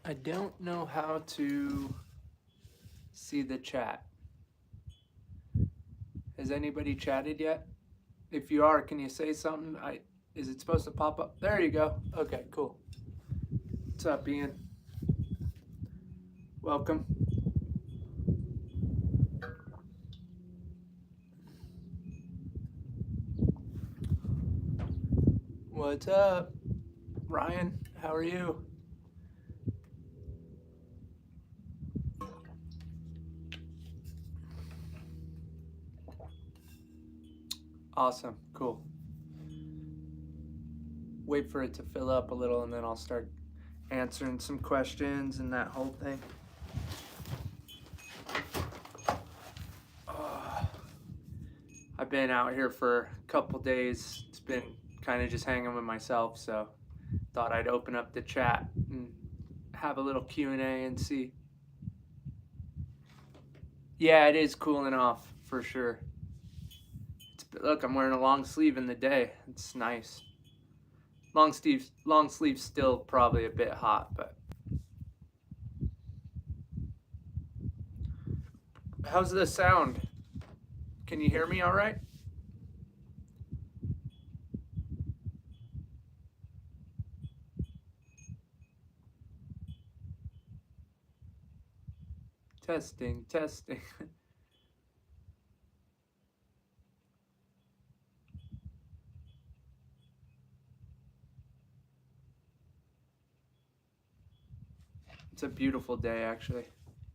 I don't know how to see the chat. Has anybody chatted yet? If you are, can you say something? Is it supposed to pop up? There you go. Okay, cool. What's up, Ian? Welcome. What's up, Ryan? How are you? Awesome. Cool. Wait for it to fill up a little and then I'll start answering some questions and that whole thing. I've been out here for a couple days. It's been kind of just hanging with myself, so thought I'd open up the chat and have a little Q&A and see. Yeah, it is cooling off for sure. Look, I'm wearing a long sleeve in the day. It's nice. Long sleeves still probably a bit hot, but how's the sound? Can you hear me all right? Testing, testing. It's a beautiful day, actually.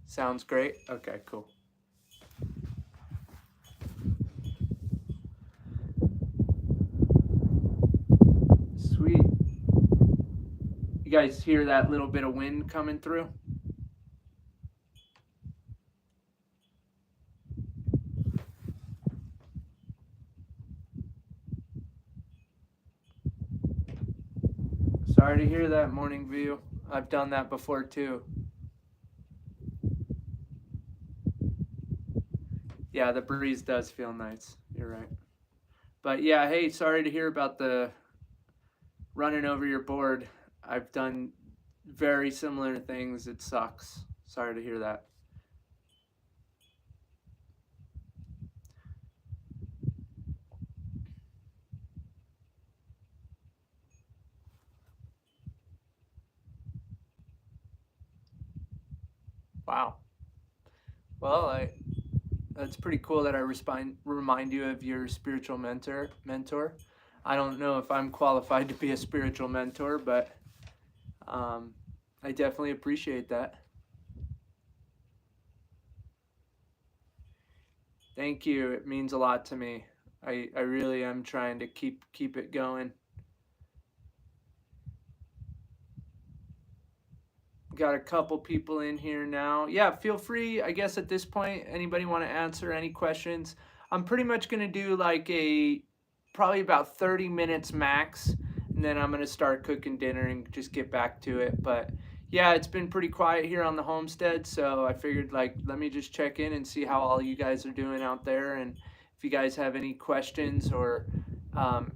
Sounds great. Okay, cool. Sweet. You guys hear that little bit of wind coming through? Sorry to hear that, Morning View. I've done that before too. Yeah, the breeze does feel nice. You're right. But yeah, hey, sorry to hear about the running over your board. I've done very similar things. It sucks. Sorry to hear that. Wow. Well, that's pretty cool that I remind you of your spiritual mentor. I don't know if I'm qualified to be a spiritual mentor, but I definitely appreciate that. Thank you. It means a lot to me. I really am trying to keep it going. Got a couple people in here now. Yeah, feel free. I guess at this point, anybody want to answer any questions? I'm pretty much going to do like probably about 30 minutes max, and then I'm going to start cooking dinner and just get back to it. But yeah, it's been pretty quiet here on the homestead, so I figured like let me just check in and see how all you guys are doing out there, and if you guys have any questions or um,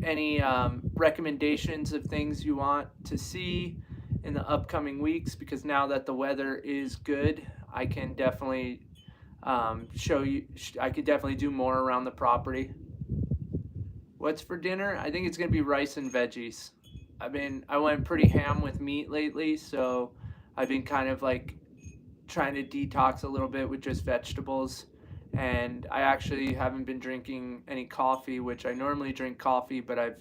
any recommendations of things you want to see in the upcoming weeks, because now that the weather is good, I can definitely show you. I could definitely do more around the property. What's for dinner? I think it's gonna be rice and veggies. I went pretty ham with meat lately, so I've been kind of like trying to detox a little bit with just vegetables. And I actually haven't been drinking any coffee, which I normally drink coffee, but I've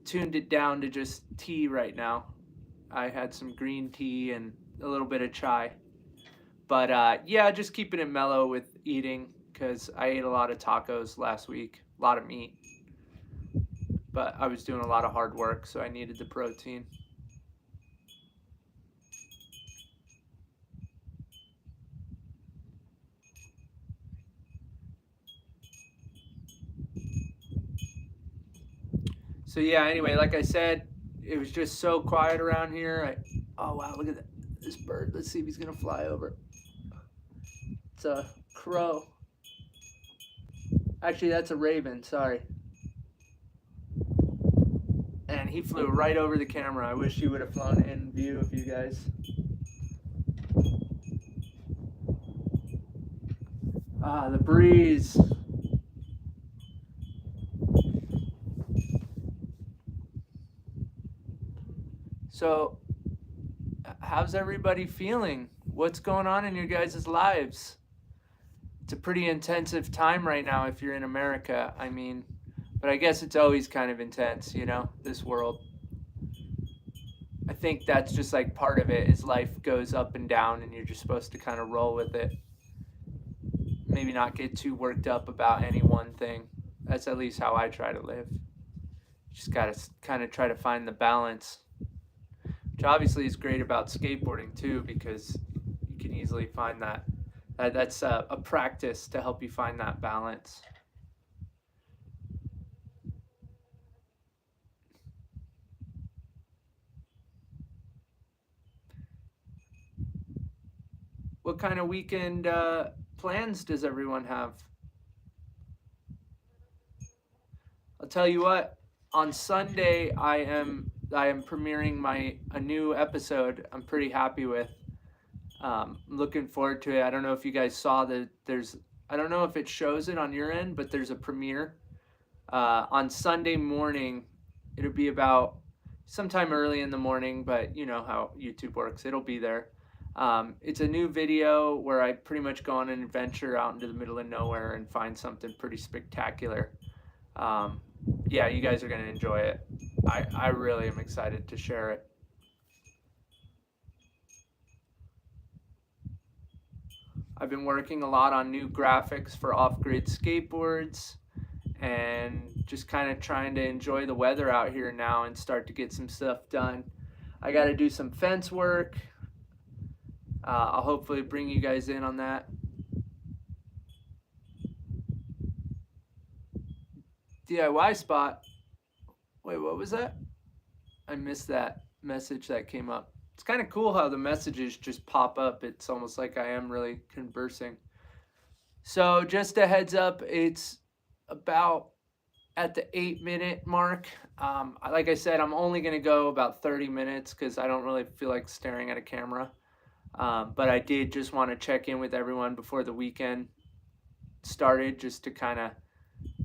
tuned it down to just tea right now. I had some green tea and a little bit of chai. But yeah, just keeping it mellow with eating because I ate a lot of tacos last week, a lot of meat. But I was doing a lot of hard work, so I needed the protein. So yeah, anyway, like I said, it was just so quiet around here. Oh wow, look at this bird. Let's see if he's gonna fly over. It's a crow. Actually, that's a raven. Sorry. And he flew right over the camera. I wish he would have flown in view of you guys. Ah, the breeze. So, how's everybody feeling? What's going on in your guys' lives? It's a pretty intensive time right now if you're in America. I mean, but I guess it's always kind of intense, you know, this world. I think that's just like part of it is life goes up and down and you're just supposed to kind of roll with it. Maybe not get too worked up about any one thing. That's at least how I try to live. Just got to kind of try to find the balance, which obviously is great about skateboarding too, because you can easily find that. That's a practice to help you find that balance. What kind of weekend plans does everyone have? I'll tell you what. On Sunday, I am premiering a new episode. I'm pretty happy with. Looking forward to it. I don't know if you guys saw that. I don't know if it shows it on your end, but there's a premiere on Sunday morning. It'll be about sometime early in the morning, but you know how YouTube works. It'll be there. It's a new video where I pretty much go on an adventure out into the middle of nowhere and find something pretty spectacular. Yeah, you guys are going to enjoy it. I really am excited to share it. I've been working a lot on new graphics for off-grid skateboards and just kind of trying to enjoy the weather out here now and start to get some stuff done. I got to do some fence work. I'll hopefully bring you guys in on that. DIY spot. Wait, what was that? I missed that message that came up. It's kind of cool how the messages just pop up. It's almost like I am really conversing. So just a heads up, it's about at the 8-minute mark. Like I said, I'm only going to go about 30 minutes because I don't really feel like staring at a camera. But I did just want to check in with everyone before the weekend started, just to kind of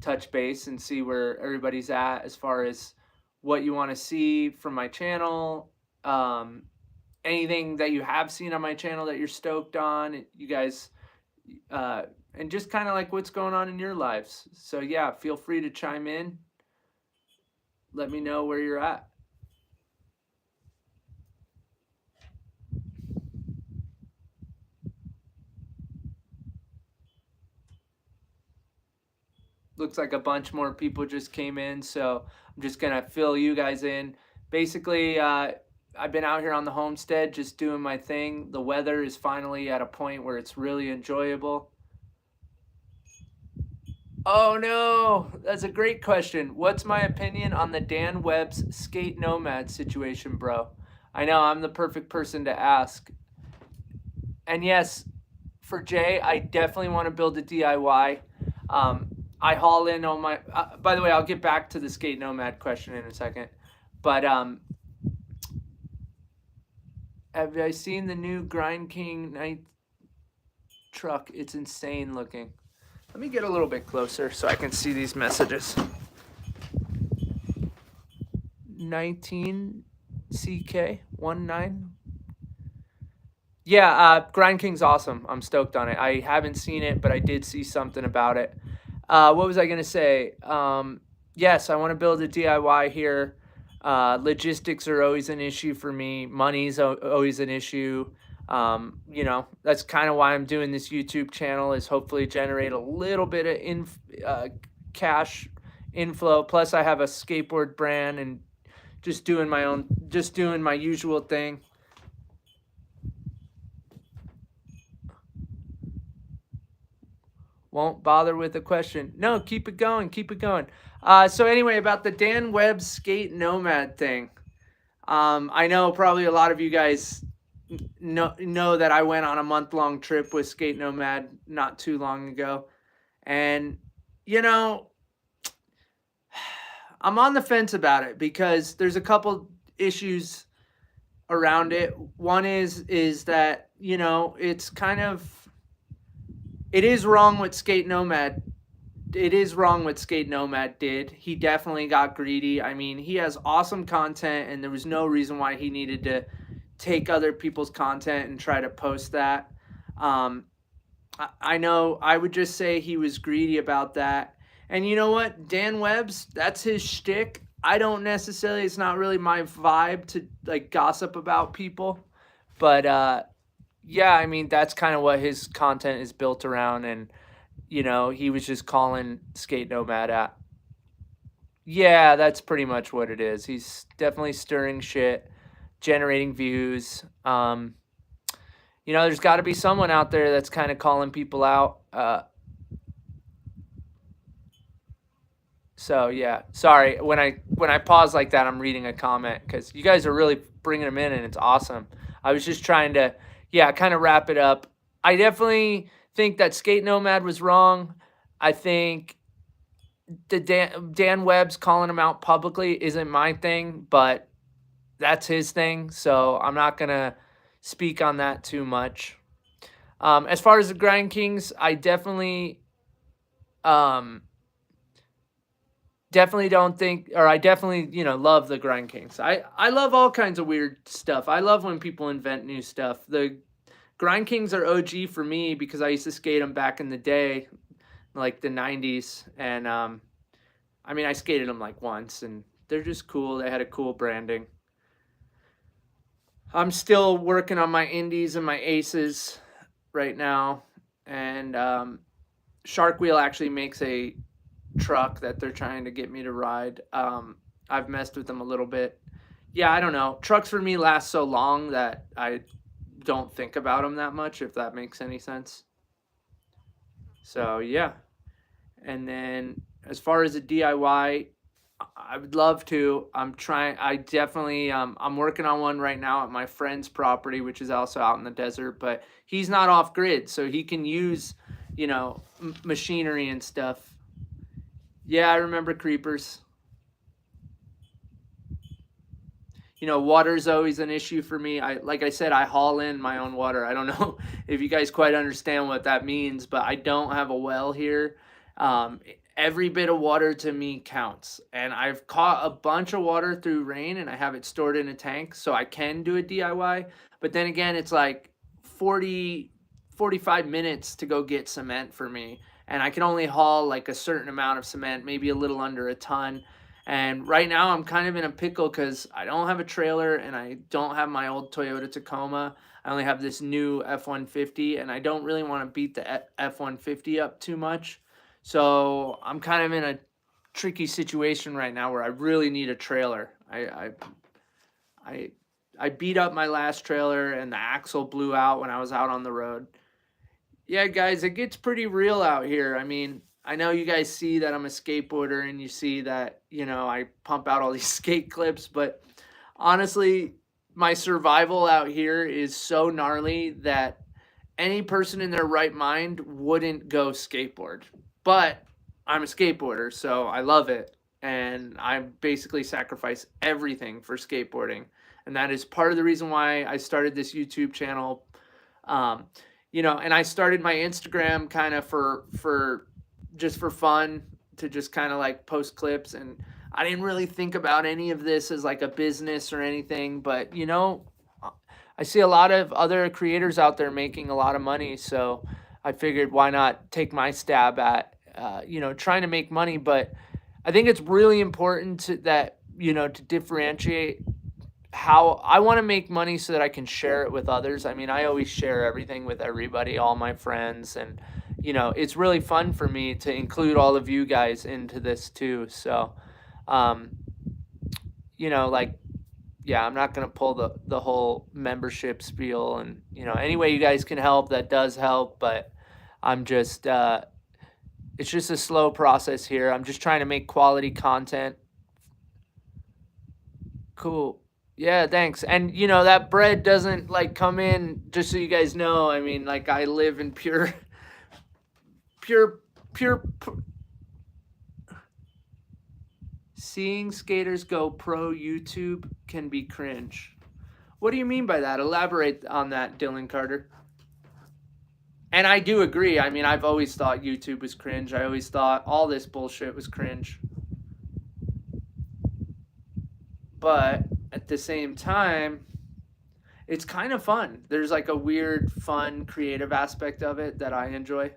touch base and see where everybody's at as far as what you want to see from my channel. Anything that you have seen on my channel that you're stoked on, you guys, and just kind of like what's going on in your lives. So yeah, feel free to chime in. Let me know where you're at. Looks like a bunch more people just came in, so I'm just gonna fill you guys in. Basically, I've been out here on the homestead just doing my thing. The weather is finally at a point where it's really enjoyable. Oh no, that's a great question. What's my opinion on the Dan Webb's skate nomad situation, bro? I know I'm the perfect person to ask. And yes, for Jay, I definitely want to build a DIY. I haul in on my, by the way, I'll get back to the skate nomad question in a second. But have I seen the new Grind King night truck? It's insane looking. Let me get a little bit closer so I can see these messages. 19 CK 19. Yeah, Grind King's awesome. I'm stoked on it. I haven't seen it, but I did see something about it. What was I going to say? Yes, I want to build a DIY here. Logistics are always an issue for me. Money's always an issue. You know, that's kind of why I'm doing this YouTube channel, is hopefully generate a little bit of cash inflow. Plus I have a skateboard brand and just doing my usual thing. Won't bother with a question. No, keep it going. Keep it going. So anyway, about the Dan Webb skate nomad thing. I know probably a lot of you guys know that I went on a month-long trip with Skate Nomad not too long ago. And, you know, I'm on the fence about it because there's a couple issues around it. One is that, you know, it's kind of, it is wrong what Skate Nomad, it is wrong what Skate Nomad did. He definitely got greedy. I mean, he has awesome content, and there was no reason why he needed to take other people's content and try to post that. Um, I know I would just say he was greedy about that. And you know what? Dan Webb's, that's his shtick. I don't necessarily, it's not really my vibe to like gossip about people. But yeah, I mean, that's kind of what his content is built around. And, you know, he was just calling Skate Nomad at. Yeah, that's pretty much what it is. He's definitely stirring shit, generating views. You know, there's got to be someone out there that's kind of calling people out. So yeah, sorry when I pause like that, I'm reading a comment because you guys are really bringing them in, and it's awesome. I was just trying to, yeah, kind of wrap it up. I definitely think that Skate Nomad was wrong. I think the Dan Webb's calling him out publicly isn't my thing, but that's his thing. So I'm not gonna speak on that too much. As far as the Grind Kings, I definitely don't think, or I definitely, you know, love the Grind Kings. I love all kinds of weird stuff. I love when people invent new stuff. The Grind Kings are OG for me because I used to skate them back in the day, like the 90s. And I mean, I skated them like once, and they're just cool. They had a cool branding. I'm still working on my indies and my aces right now. And Shark Wheel actually makes a truck that they're trying to get me to ride. I've messed with them a little bit. Yeah, I don't know. Trucks for me last so long that I don't think about them that much, if that makes any sense. So yeah. And then as far as a DIY, I would love to. I'm trying. I definitely. I'm working on one right now at my friend's property, which is also out in the desert. But he's not off grid, so he can use, you know, machinery and stuff. Yeah, I remember creepers. You know, water's always an issue for me. Like I said, I haul in my own water. I don't know if you guys quite understand what that means, but I don't have a well here. Um, every bit of water to me counts, and I've caught a bunch of water through rain, and I have it stored in a tank, so I can do a DIY. But then again, it's like 45 minutes to go get cement for me, and I can only haul like a certain amount of cement, maybe a little under a ton. And right now I'm kind of in a pickle because I don't have a trailer and I don't have my old Toyota Tacoma. I only have this new F-150, and I don't really want to beat the F-150 up too much. So I'm kind of in a tricky situation right now where I really need a trailer. I beat up my last trailer and the axle blew out when I was out on the road. Yeah, guys, it gets pretty real out here. I mean, I know you guys see that I'm a skateboarder and you see that, you know, I pump out all these skate clips, but honestly, my survival out here is so gnarly that any person in their right mind wouldn't go skateboard. But I'm a skateboarder, so I love it. And I basically sacrifice everything for skateboarding. And that is part of the reason why I started this YouTube channel. Um, you know, and I started my Instagram kind of for just for fun, to just kind of like post clips, and I didn't really think about any of this as like a business or anything, but you know, I see a lot of other creators out there making a lot of money, so I figured why not take my stab at you know, trying to make money. But I think it's really important that, you know, to differentiate how I want to make money so that I can share it with others. I mean, I always share everything with everybody, all my friends, and you know, it's really fun for me to include all of you guys into this too. So, you know, like, yeah, I'm not gonna pull the whole membership spiel, and you know, any way you guys can help, that does help. But I'm just, it's just a slow process here. I'm just trying to make quality content. Cool. Yeah, thanks. And you know, that bread doesn't like come in, just so you guys know. I mean, like, I live in pure pure Seeing skaters go pro YouTube can be cringe. What do you mean by that? Elaborate on that, Dylan Carter. And I do agree. I mean, I've always thought YouTube was cringe. I always thought all this bullshit was cringe. But at the same time, it's kind of fun. There's like a weird, fun, creative aspect of it that I enjoy.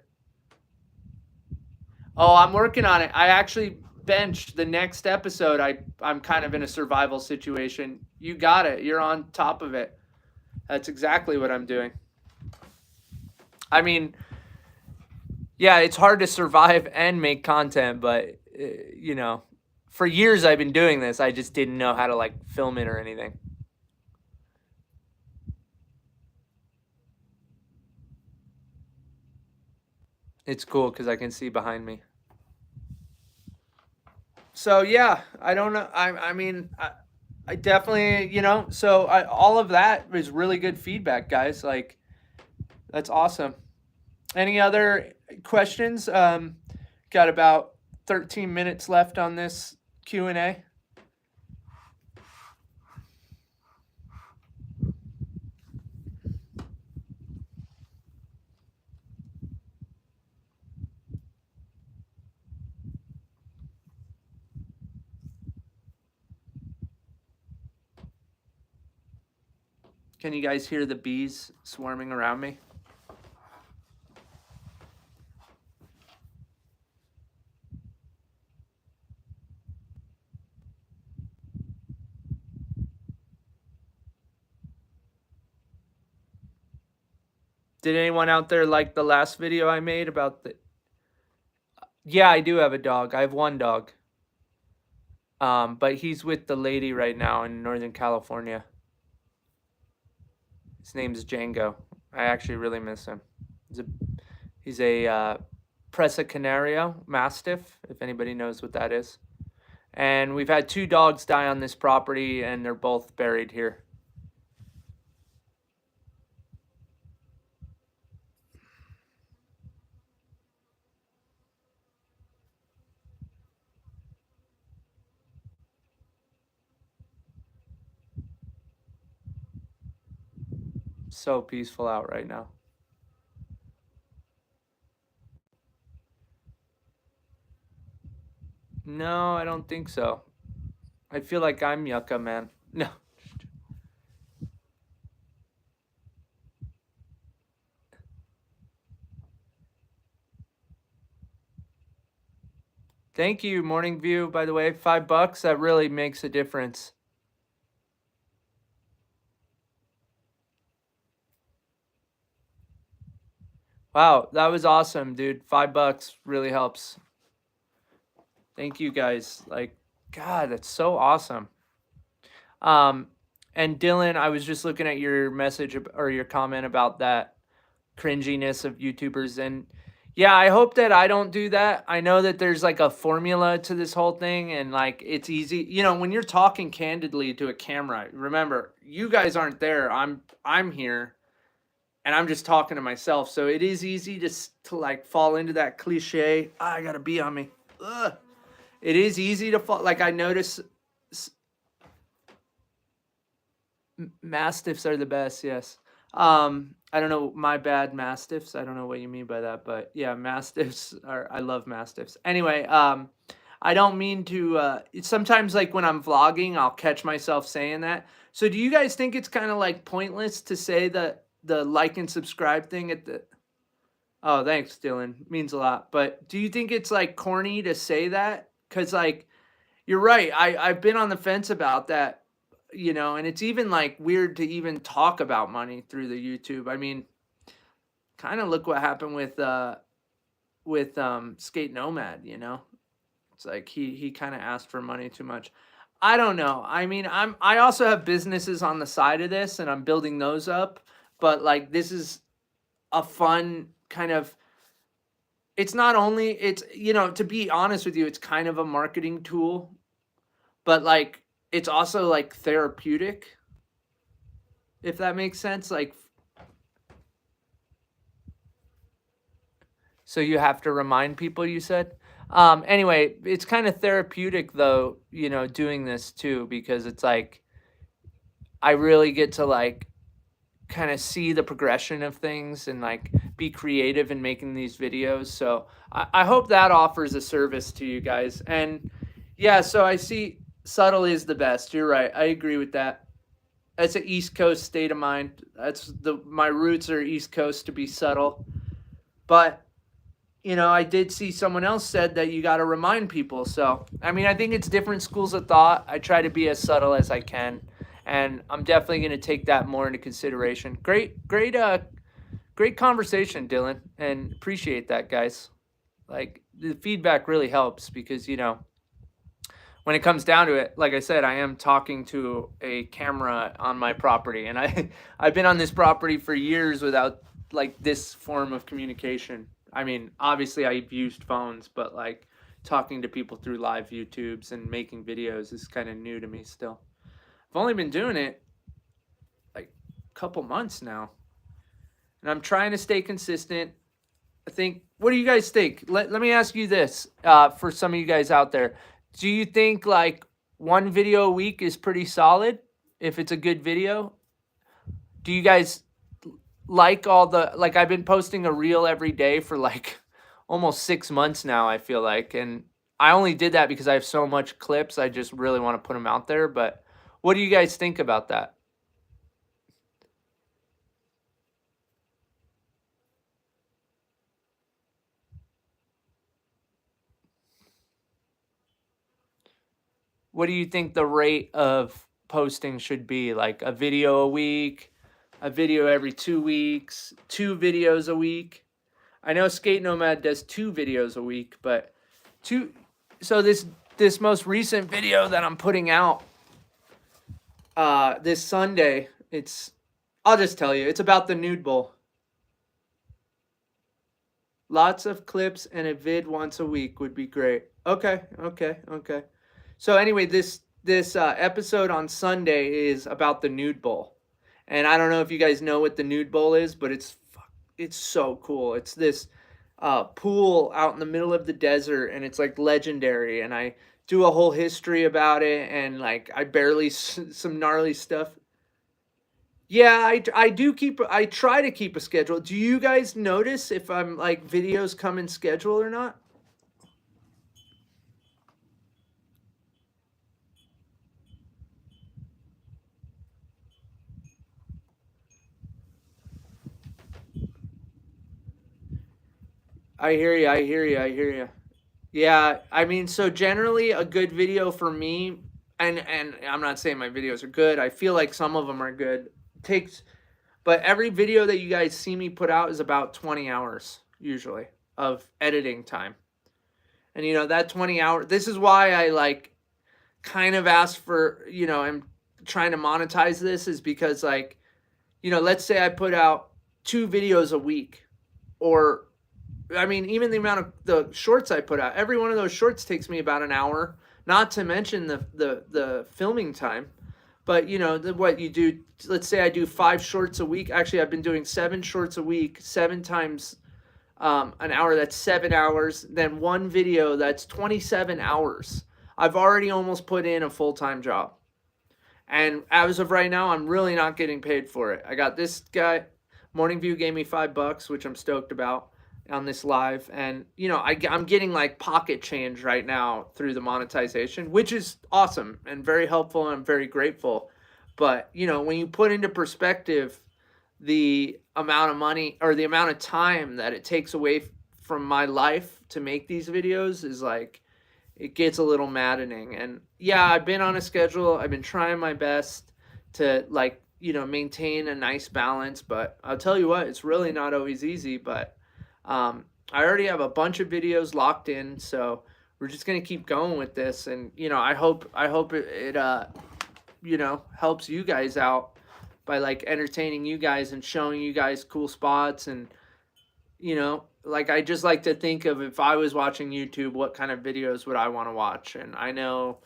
Oh, I'm working on it. I actually benched the next episode. I'm kind of in a survival situation. You got it. You're on top of it. That's exactly what I'm doing. I mean, yeah, it's hard to survive and make content, but you know, for years I've been doing this. I just didn't know how to like film it or anything. It's cool because I can see behind me. So yeah, I don't know. I mean, I definitely, you know. So all of that was really good feedback, guys. Like, that's awesome. Any other questions? Got about 13 minutes left on this Q&A. Can you guys hear the bees swarming around me? Did anyone out there like the last video I made about the... Yeah, I do have a dog. I have one dog. But he's with the lady right now in Northern California. His name's Django. I actually really miss him. He's a Presa Canario Mastiff, if anybody knows what that is. And we've had 2 dogs die on this property, and they're both buried here. So peaceful out right now. No, I don't think so. I feel like I'm Yucca, man. No. Thank you, Morning View, by the way. $5, that really makes a difference. Wow, that was awesome, dude. $5 really helps. Thank you guys. Like, God, that's so awesome. And Dylan, I was just looking at your message or your comment about that cringiness of YouTubers, and yeah, I hope that I don't do that. I know that there's like a formula to this whole thing, and like it's easy, you know, when you're talking candidly to a camera. Remember, you guys aren't there. I'm here, and I'm just talking to myself. So it is easy to like fall into that cliche. I gotta be on me. Ugh. It is easy to fall. Like I notice Mastiffs are the best, yes. I don't know, my bad, Mastiffs. I don't know what you mean by that, but yeah, Mastiffs are, I love Mastiffs. Anyway, I don't mean to, sometimes like when I'm vlogging, I'll catch myself saying that. So do you guys think it's kind of like pointless to say the like and subscribe thing at the... Oh, thanks, Dylan. Means a lot. But do you think it's like corny to say that? Because like, you're right. I've been on the fence about that, you know, and it's even like weird to even talk about money through the YouTube. I mean, kind of look what happened with Skate Nomad, you know. It's like he kind of asked for money too much. I don't know. I mean, I also have businesses on the side of this, and I'm building those up, but like this is a fun kind of... It's not only, it's, you know, to be honest with you, it's kind of a marketing tool, but like it's also like therapeutic, if that makes sense. Like, so you have to remind people, you said? Anyway, it's kind of therapeutic though, doing this too, because it's like I really get to like kind of see the progression of things and like be creative in making these videos. So I hope that offers a service to you guys. And yeah, so I see subtle is the best. You're right. I agree with that. That's an East Coast state of mind. My roots are East Coast to be subtle. But I did see someone else said that you got to remind people. So, I mean, I think it's different schools of thought. I try to be as subtle as I can, and I'm definitely going to take that more into consideration. Great conversation, Dylan, and appreciate that, guys. Like the feedback really helps because, when it comes down to it, like I said, I am talking to a camera on my property, and I've been on this property for years without like this form of communication. I mean, obviously I've used phones, but like talking to people through live YouTubes and making videos is kind of new to me still. I've only been doing it like a couple months now, and I'm trying to stay consistent. I think. What do you guys think? Let me ask you this for some of you guys out there. Do you think like one video a week is pretty solid if it's a good video? Do you guys like like I've been posting a reel every day for like almost 6 months now, I feel like. And I only did that because I have so much clips. I just really want to put them out there. But what do you guys think about that? What do you think the rate of posting should be? Like a video a week, a video every 2 weeks, 2 videos a week? I know Skate Nomad does 2 videos a week, but two. So this most recent video that I'm putting out this Sunday, I'll just tell you, it's about the Nude Bowl. Lots of clips and a vid once a week would be great. Okay. So anyway, this episode on Sunday is about the Nude Bowl, and I don't know if you guys know what the Nude Bowl is, but it's so cool. It's this pool out in the middle of the desert, and it's like legendary. And I do a whole history about it, and like I barely some gnarly stuff. Yeah, I try to keep a schedule. Do you guys notice if I'm like videos come in schedule or not? I hear you. Yeah, I mean, so generally a good video for me, and I'm not saying my videos are good. I feel like some of them are good. Takes, but every video that you guys see me put out is about 20 hours usually of editing time. And that 20 hour, this is why I like kind of ask for, I'm trying to monetize this is because like, let's say I put out 2 videos a week, or I mean, even the amount of the shorts I put out, every one of those shorts takes me about an hour, not to mention the filming time. But what you do, let's say I do 5 shorts a week. Actually, I've been doing 7 shorts a week, 7 times an hour. That's 7 hours. Then one video, that's 27 hours. I've already almost put in a full-time job. And as of right now, I'm really not getting paid for it. I got this guy, Morning View gave me $5, which I'm stoked about on this live. And, I'm getting like pocket change right now through the monetization, which is awesome and very helpful. And I'm very grateful. But, when you put into perspective the amount of money or the amount of time that it takes away from my life to make these videos is like, it gets a little maddening. And yeah, I've been on a schedule. I've been trying my best to like, maintain a nice balance, but I'll tell you what, it's really not always easy. But I already have a bunch of videos locked in, so we're just gonna keep going with this. And I hope it helps you guys out by like entertaining you guys and showing you guys cool spots. And like I just like to think of, if I was watching YouTube, what kind of videos would I want to watch? And I know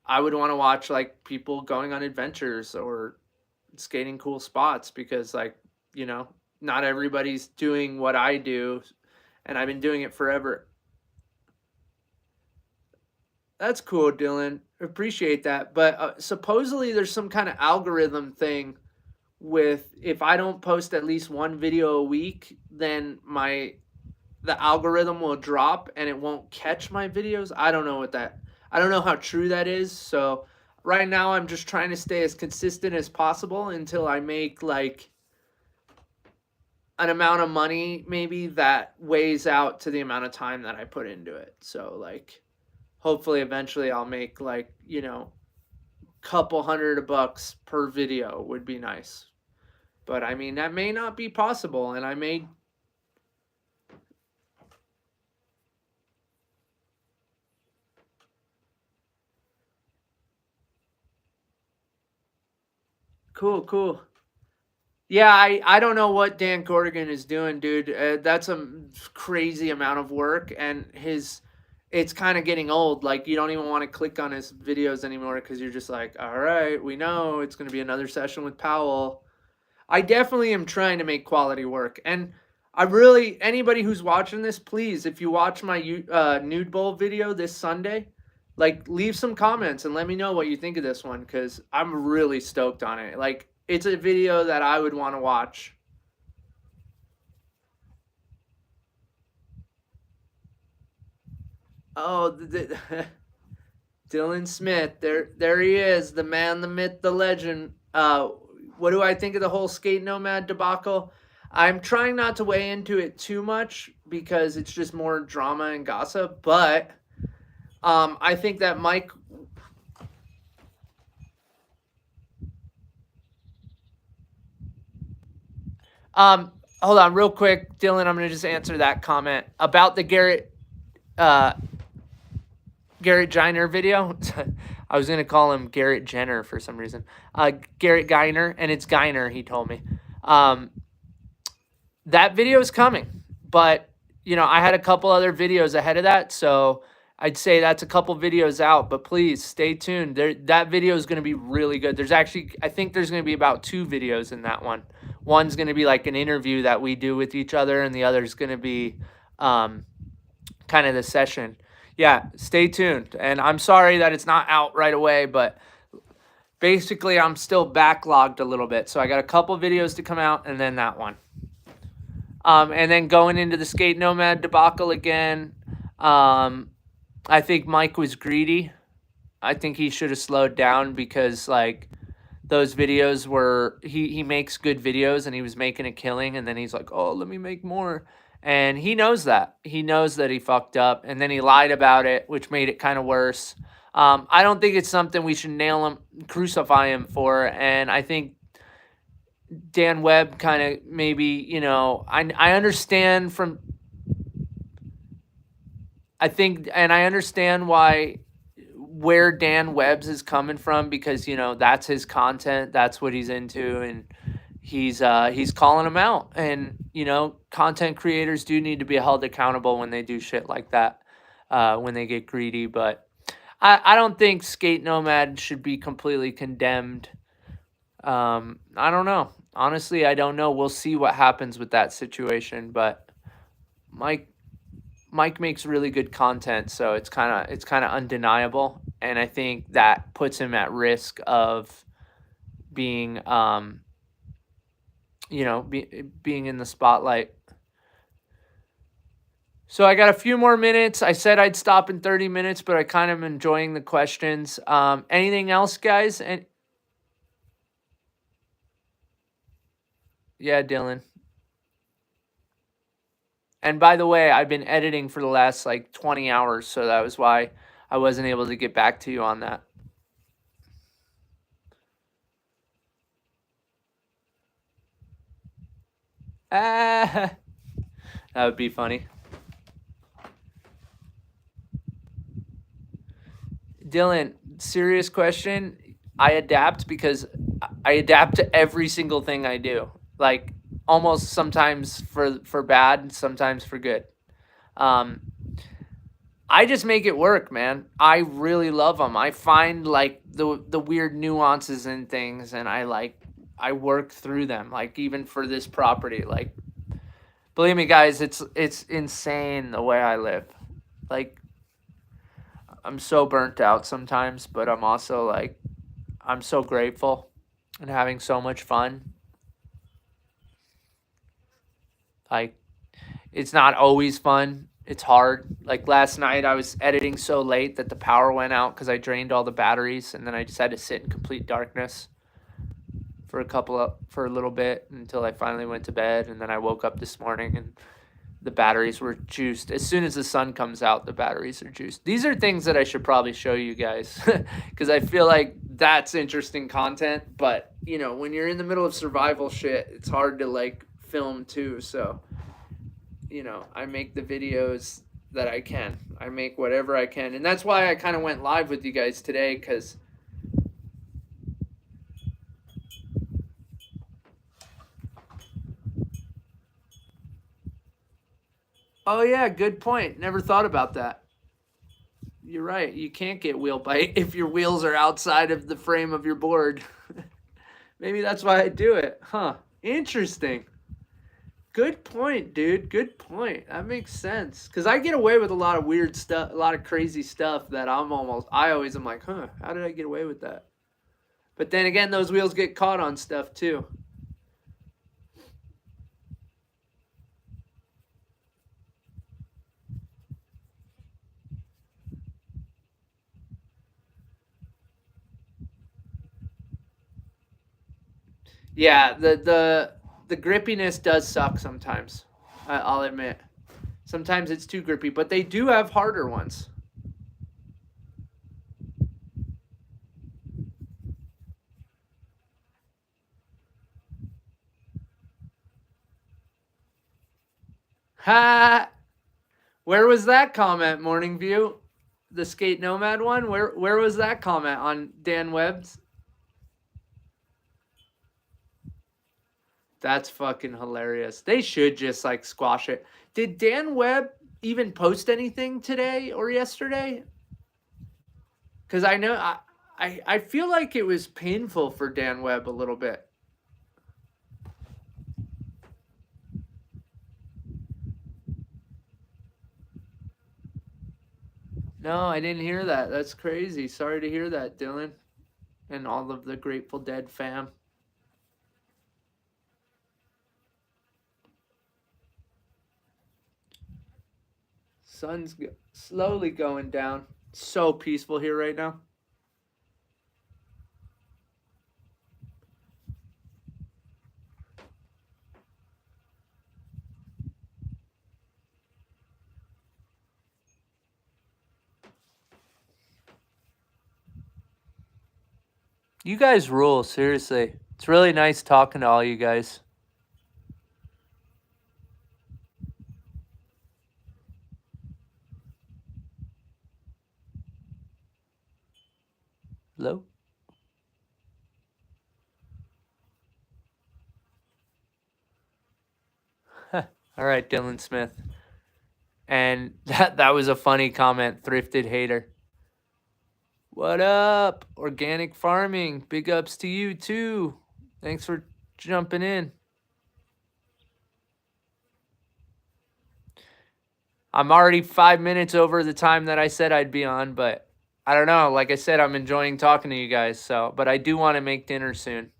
I would want to watch like people going on adventures or skating cool spots, because like, not everybody's doing what I do, and I've been doing it forever. That's cool, Dylan. Appreciate that. But supposedly there's some kind of algorithm thing with if I don't post at least one video a week, then the algorithm will drop and it won't catch my videos. I don't know how true that is. So right now I'm just trying to stay as consistent as possible until I make like an amount of money maybe that weighs out to the amount of time that I put into it. So like hopefully eventually I'll make like, couple $100 per video would be nice. But I mean that may not be possible and I may cool. Yeah, I don't know what Dan Corrigan is doing, dude. That's a crazy amount of work, and it's kind of getting old. Like you don't even want to click on his videos anymore because you're just like, all right, we know it's going to be another session with Powell. I definitely am trying to make quality work, and anybody who's watching this, please, if you watch my nude bowl video this Sunday, like leave some comments and let me know what you think of this one because I'm really stoked on it. Like it's a video that I would want to watch. Oh, Dylan Smith, there he is, the man, the myth, the legend. What do I think of the whole skate nomad debacle? I'm trying not to weigh into it too much because it's just more drama and gossip, but I think that Mike. Hold on, real quick, Dylan. I'm gonna just answer that comment about the Garrett Jenner video. I was gonna call him Garrett Jenner for some reason. Garrett Geiner, and it's Geiner. He told me. That video is coming, but I had a couple other videos ahead of that, so I'd say that's a couple videos out. But please stay tuned. That video is going to be really good. I think there's going to be about 2 videos in that one. One's going to be like an interview that we do with each other, and the other is going to be kind of the session. Yeah, stay tuned. And I'm sorry that it's not out right away, but basically I'm still backlogged a little bit. So I got a couple videos to come out and then that one. And then going into the skate nomad debacle again, I think Mike was greedy. I think he should have slowed down because like those videos were he makes good videos and he was making a killing and then he's like, oh, let me make more. And he knows that. He knows that he fucked up and then he lied about it, which made it kind of worse. I don't think it's something we should nail him, crucify him for. And I think Dan Webb kind of maybe, I understand from, I think, and I understand where Dan Webb's is coming from because, that's his content. That's what he's into. And he's calling them out. And, content creators do need to be held accountable when they do shit like that, when they get greedy. But I don't think Skate Nomad should be completely condemned. I don't know. Honestly, I don't know. We'll see what happens with that situation. But Mike makes really good content, so it's kind of undeniable, and I think that puts him at risk of being, being in the spotlight. So I got a few more minutes. I said I'd stop in 30 minutes, but I kind of enjoying the questions. Anything else, guys? And yeah, Dylan. And by the way, I've been editing for the last like 20 hours, so that was why I wasn't able to get back to you on that. That would be funny. Dylan, serious question. I adapt because I adapt to every single thing I do. Like almost sometimes for bad, sometimes for good. I just make it work, man. I really love them. I find like the weird nuances in things, and I work through them. Like even for this property, like believe me, guys, it's insane the way I live. Like I'm so burnt out sometimes, but I'm also like, I'm so grateful and having so much fun. Like, it's not always fun. It's hard. Like last night, I was editing so late that the power went out because I drained all the batteries, and then I just had to sit in complete darkness for a little bit until I finally went to bed, and then I woke up this morning and the batteries were juiced. As soon as the sun comes out, the batteries are juiced. These are things that I should probably show you guys because I feel like that's interesting content. But, you know, when you're in the middle of survival shit, it's hard to like film too. So, you know, I make the videos that I can. I make whatever I can. And that's why I kind of went live with you guys today because oh yeah, good point. Never thought about that. You're right. You can't get wheel bite if your wheels are outside of the frame of your board. Maybe that's why I do it. Huh. Interesting. Good point, dude. Good point. That makes sense. Because I get away with a lot of weird stuff, a lot of crazy stuff that I always am like, huh, how did I get away with that? But then again, those wheels get caught on stuff too. Yeah, the grippiness does suck sometimes. I'll admit. Sometimes it's too grippy, but they do have harder ones. Ha! Where was that comment, Morning View? The Skate Nomad one? Where was that comment on Dan Webb's? That's fucking hilarious. They should just like squash it. Did Dan Webb even post anything today or yesterday? Because I know I feel like it was painful for Dan Webb a little bit. No, I didn't hear that. That's crazy. Sorry to hear that, Dylan. And all of the Grateful Dead fam. Sun's slowly going down. So peaceful here right now. You guys rule, seriously. It's really nice talking to all you guys. Hello? All right, Dylan Smith. And that was a funny comment, thrifted hater. What up? Organic farming. Big ups to you too. Thanks for jumping in. I'm already 5 minutes over the time that I said I'd be on, but I don't know. Like I said, I'm enjoying talking to you guys. So, but I do want to make dinner soon.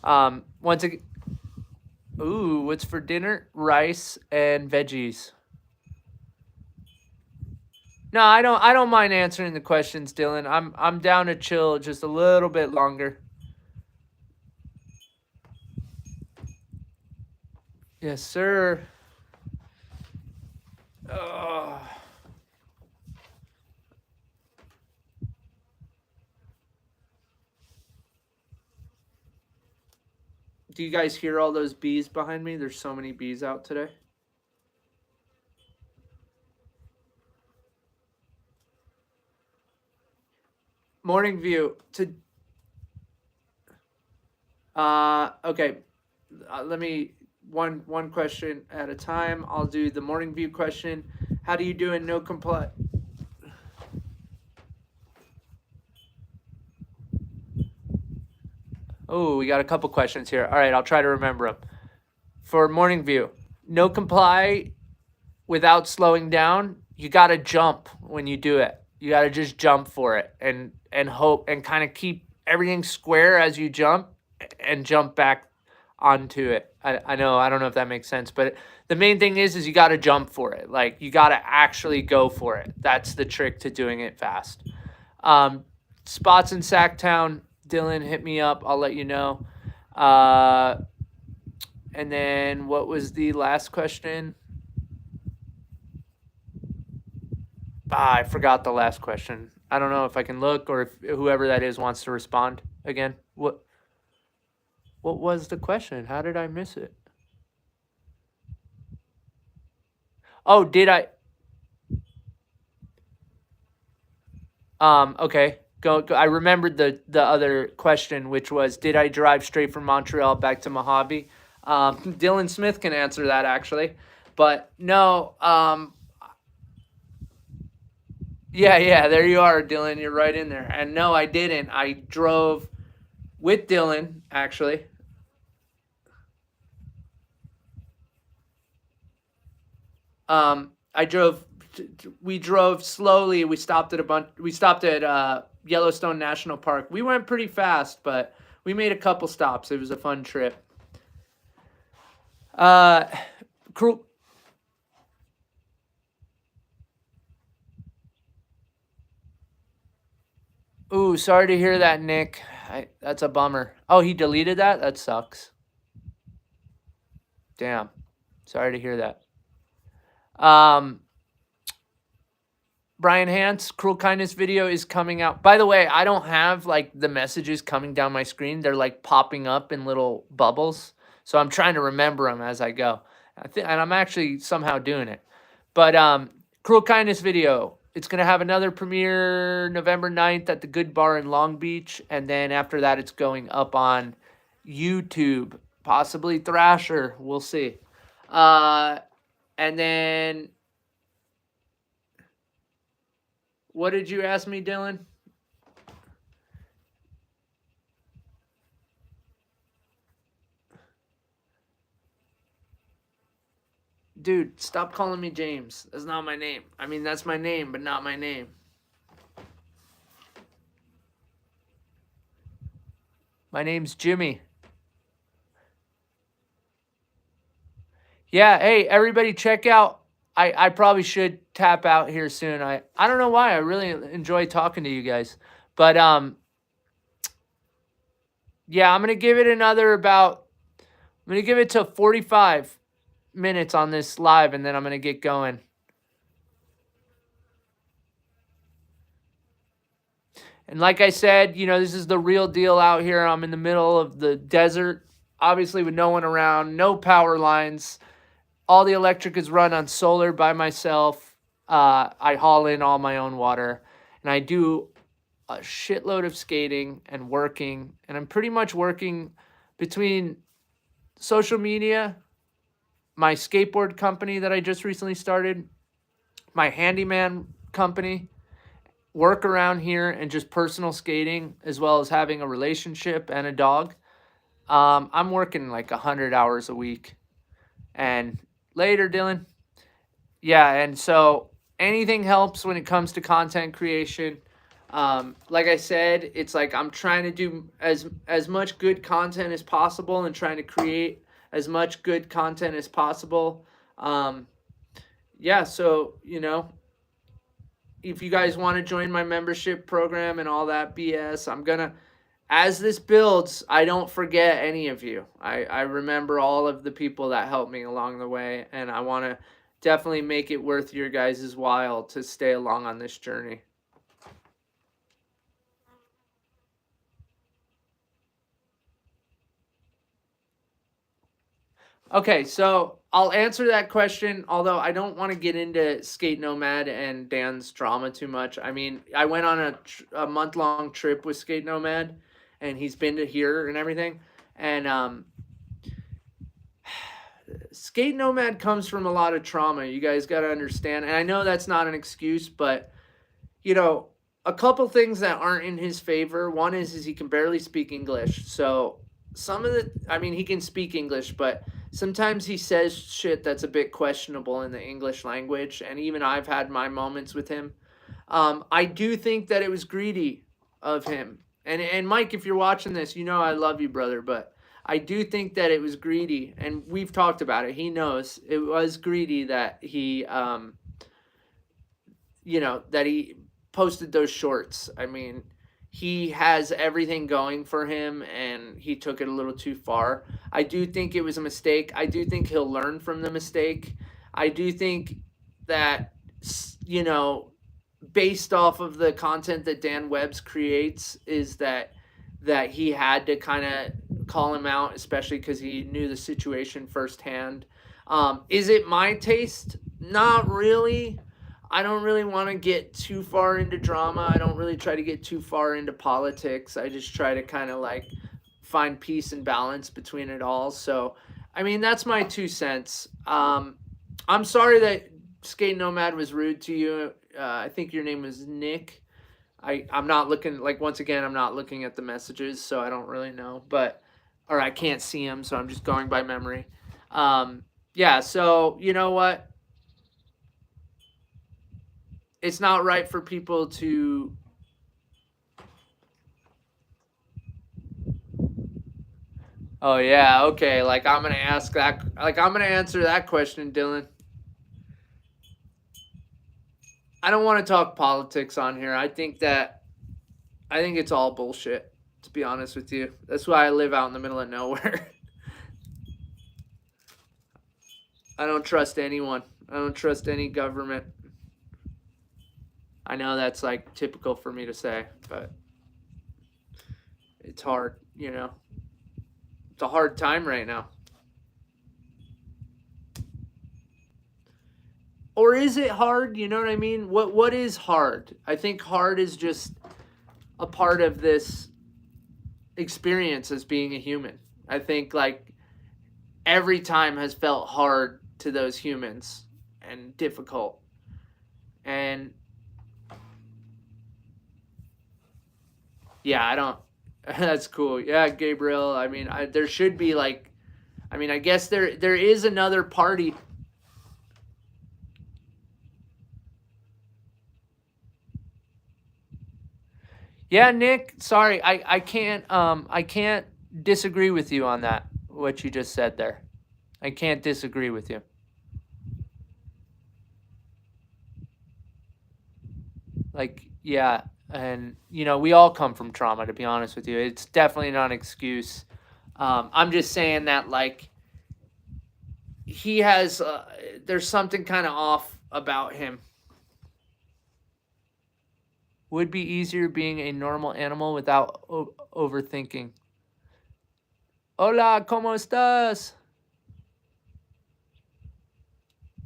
Once again, ooh, what's for dinner? Rice and veggies. No, I don't mind answering the questions, Dylan. I'm down to chill just a little bit longer. Yes, sir. Do you guys hear all those bees behind me? There's so many bees out today. Morning View to okay. Let me one question at a time. I'll do the Morning View question. How do you do in no comply? Oh, we got a couple questions here. All right, I'll try to remember them. For morning view, no comply without slowing down. You got to jump when you do it. You got to just jump for it and hope and kind of keep everything square as you jump and jump back onto it. I know, I don't know if that makes sense, but the main thing is you got to jump for it. Like you got to actually go for it. That's the trick to doing it fast. Spots in Sacktown, Dylan, hit me up. I'll let you know. And then what was the last question? I forgot the last question. I don't know if I can look or if whoever that is wants to respond again. What was the question? How did I miss it? Oh, did I? Okay. Go. I remembered the other question, which was, did I drive straight from Montreal back to Mojave? Dylan Smith can answer that actually, but no. Yeah, there you are, Dylan. You're right in there. And no, I didn't. I drove with Dylan actually. I drove. We drove slowly. We stopped at Yellowstone National Park. We went pretty fast, but we made a couple stops. It was a fun trip. Cool. Ooh, sorry to hear that, Nick. That's a bummer. Oh, he deleted that? That sucks. Damn. Sorry to hear that. Brian Hance, Cruel Kindness video is coming out. By the way, I don't have like the messages coming down my screen. They're like popping up in little bubbles. So I'm trying to remember them as I go. And I'm actually somehow doing it. But Cruel Kindness video, it's going to have another premiere November 9th at the Good Bar in Long Beach. And then after that, it's going up on YouTube, possibly Thrasher. We'll see. And then, what did you ask me, Dylan? Dude, stop calling me James. That's not my name. I mean, that's my name, but not my name. My name's Jimmy. Yeah, hey, everybody check out. I probably should tap out here soon. I don't know why. I really enjoy talking to you guys. But yeah, I'm going to give it I'm going to give it to 45 minutes on this live, and then I'm going to get going. And like I said, this is the real deal out here. I'm in the middle of the desert, obviously with no one around, no power lines. All the electric is run on solar by myself. I haul in all my own water, and I do a shitload of skating and working. And I'm pretty much working between social media, my skateboard company that I just recently started, my handyman company, work around here, and just personal skating, as well as having a relationship and a dog. I'm working like 100 hours a week. And later, Dylan. Yeah, and so anything helps when it comes to content creation. Like I said, it's like I'm trying to do as much good content as possible and trying to create as much good content as possible. Yeah, so, if you guys want to join my membership program and all that BS, as this builds, I don't forget any of you. I remember all of the people that helped me along the way, and I want to definitely make it worth your guys' while to stay along on this journey. Okay, so I'll answer that question, although I don't want to get into Skate Nomad and Dan's drama too much. I mean, I went on a month-long trip with Skate Nomad, and he's been to here and everything. And Skate Nomad comes from a lot of trauma. You guys got to understand. And I know that's not an excuse, but, a couple things that aren't in his favor. One is he can barely speak English. So some of the, I mean, he can speak English, but sometimes he says shit that's a bit questionable in the English language, and even I've had my moments with him. I do think that it was greedy of him. And Mike, if you're watching this, you know I love you, brother, but I do think that it was greedy, and we've talked about it. He knows it was greedy that he, that he posted those shorts. I mean, he has everything going for him, and he took it a little too far. I do think it was a mistake. I do think he'll learn from the mistake. I do think that, you know, based off of the content that Dan Webbs creates, is that he had to kind of call him out, especially because he knew the situation firsthand. Is it my taste? Not really. I don't really want to get too far into drama. I don't really try to get too far into politics. I just try to kind of like find peace and balance between it all. So, I mean, that's my 2 cents. I'm sorry that Skate Nomad was rude to you. I think your name was Nick. I'm not looking, like, once again, I'm not looking at the messages, so I don't really know. But, or I can't see them, so I'm just going by memory. Yeah, so you know what? It's not right for people to. Oh yeah, okay. Like I'm gonna ask that. Like I'm gonna answer that question, Dylan. I don't want to talk politics on here. I think it's all bullshit. To be honest with you, that's why I live out in the middle of nowhere. I don't trust anyone. I don't trust any government. I know that's like typical for me to say, but it's hard, you know. It's a hard time right now. Or is it hard? You know what I mean? What is hard? I think hard is just a part of this experience as being a human. I think like every time has felt hard to those humans and difficult. And yeah, I don't. That's cool. Yeah, Gabriel. I mean, there should be like, I mean, I guess there is another party. Yeah, Nick. Sorry, I can't disagree with you on that. What you just said there, I can't disagree with you. Like, yeah, and you know, we all come from trauma. To be honest with you, it's definitely not an excuse. I'm just saying that like he has, there's something kind of off about him. Would be easier being a normal animal without overthinking. Hola, ¿cómo estás?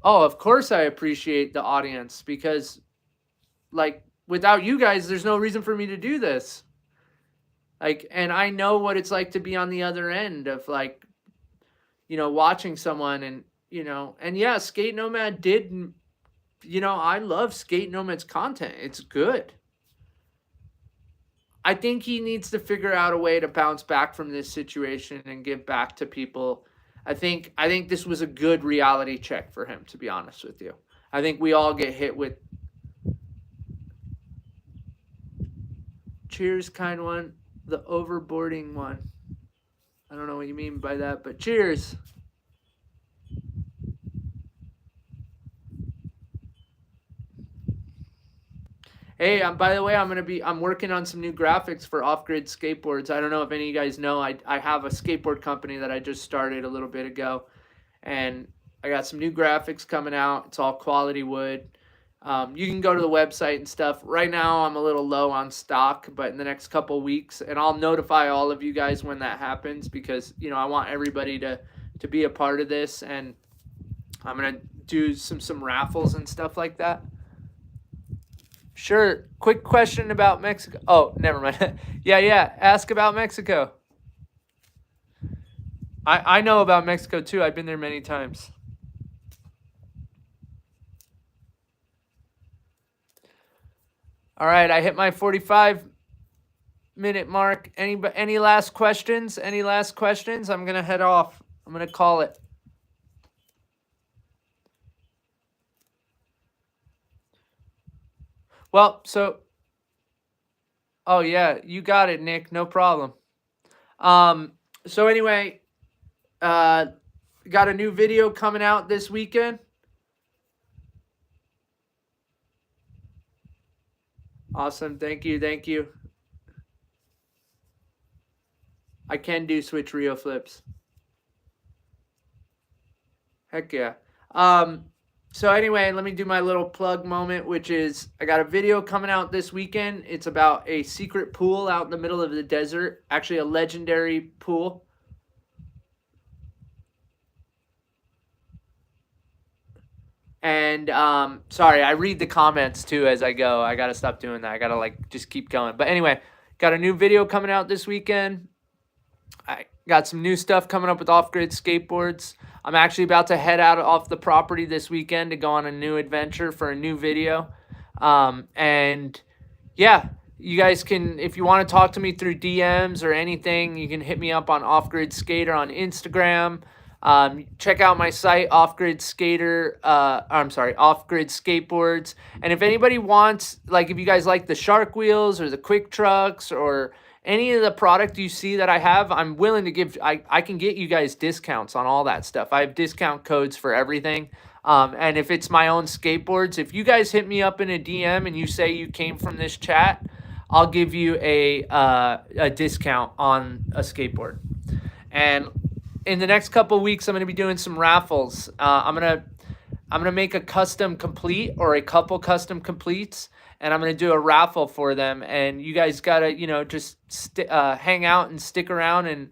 Oh, of course I appreciate the audience because, like, without you guys, there's no reason for me to do this. Like, and I know what it's like to be on the other end of, like, you know, watching someone and, you know, and yeah, Skate Nomad did, you know, I love Skate Nomad's content. It's good. I think he needs to figure out a way to bounce back from this situation and give back to people. I think this was a good reality check for him, to be honest with you. I think we all get hit with cheers, kind one, the overboarding one. I don't know what you mean by that, but cheers. Hey, by the way, I'm working on some new graphics for off-grid skateboards. I don't know if any of you guys know, I have a skateboard company that I just started a little bit ago, and I got some new graphics coming out. It's all quality wood. You can go to the website and stuff. Right now, I'm a little low on stock, but in the next couple weeks, and I'll notify all of you guys when that happens because, you know, I want everybody to be a part of this, and I'm gonna do some raffles and stuff like that. Sure. Quick question about Mexico. Oh, never mind. Yeah. Ask about Mexico. I know about Mexico too. I've been there many times. All right, I hit my 45 minute mark. Any last questions? Any last questions? I'm gonna head off. I'm gonna call it. Well, so oh yeah, you got it, Nick. No problem. So anyway, got a new video coming out this weekend. Awesome. Thank you. Thank you. I can do switch Rio flips. Heck yeah. So anyway, let me do my little plug moment, which is I got a video coming out this weekend. It's about a secret pool out in the middle of the desert, actually a legendary pool. And sorry, I read the comments too as I go. I gotta stop doing that. I gotta like just keep going. But anyway, got a new video coming out this weekend. I got some new stuff coming up with off-grid skateboards. I'm actually about to head out off the property this weekend to go on a new adventure for a new video. And yeah, you guys can, if you want to talk to me through DMs or anything, you can hit me up on Off-Grid Skater on Instagram. Check out my site, Off-Grid Skater. Off-Grid Skateboards. And if anybody wants, like, if you guys like the Shark Wheels or the Quick Trucks or any of the product you see that I have, I'm willing to give. I can get you guys discounts on all that stuff. I have discount codes for everything. And if it's my own skateboards, if you guys hit me up in a DM and you say you came from this chat, I'll give you a discount on a skateboard. And in the next couple of weeks, I'm going to be doing some raffles. I'm gonna make a custom complete or a couple custom completes, and I'm gonna do a raffle for them. And you guys gotta, just hang out and stick around, and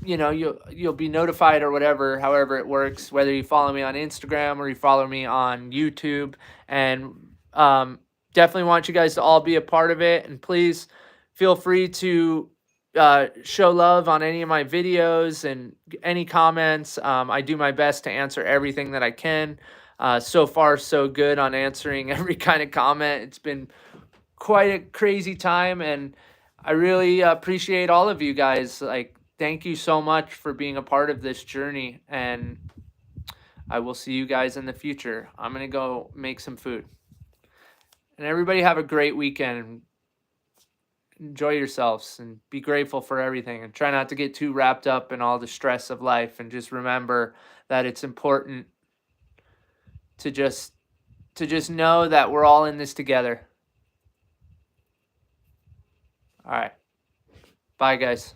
you'll be notified or whatever, however it works. Whether you follow me on Instagram or you follow me on YouTube, and definitely want you guys to all be a part of it. And please feel free to show love on any of my videos and any comments. I do my best to answer everything that I can. So far, so good on answering every kind of comment. It's been quite a crazy time, and I really appreciate all of you guys. Like, thank you so much for being a part of this journey, and I will see you guys in the future. I'm going to go make some food. And everybody have a great weekend. Enjoy yourselves and be grateful for everything, and try not to get too wrapped up in all the stress of life, and just remember that it's important to just know that we're all in this together. All right. Bye, guys.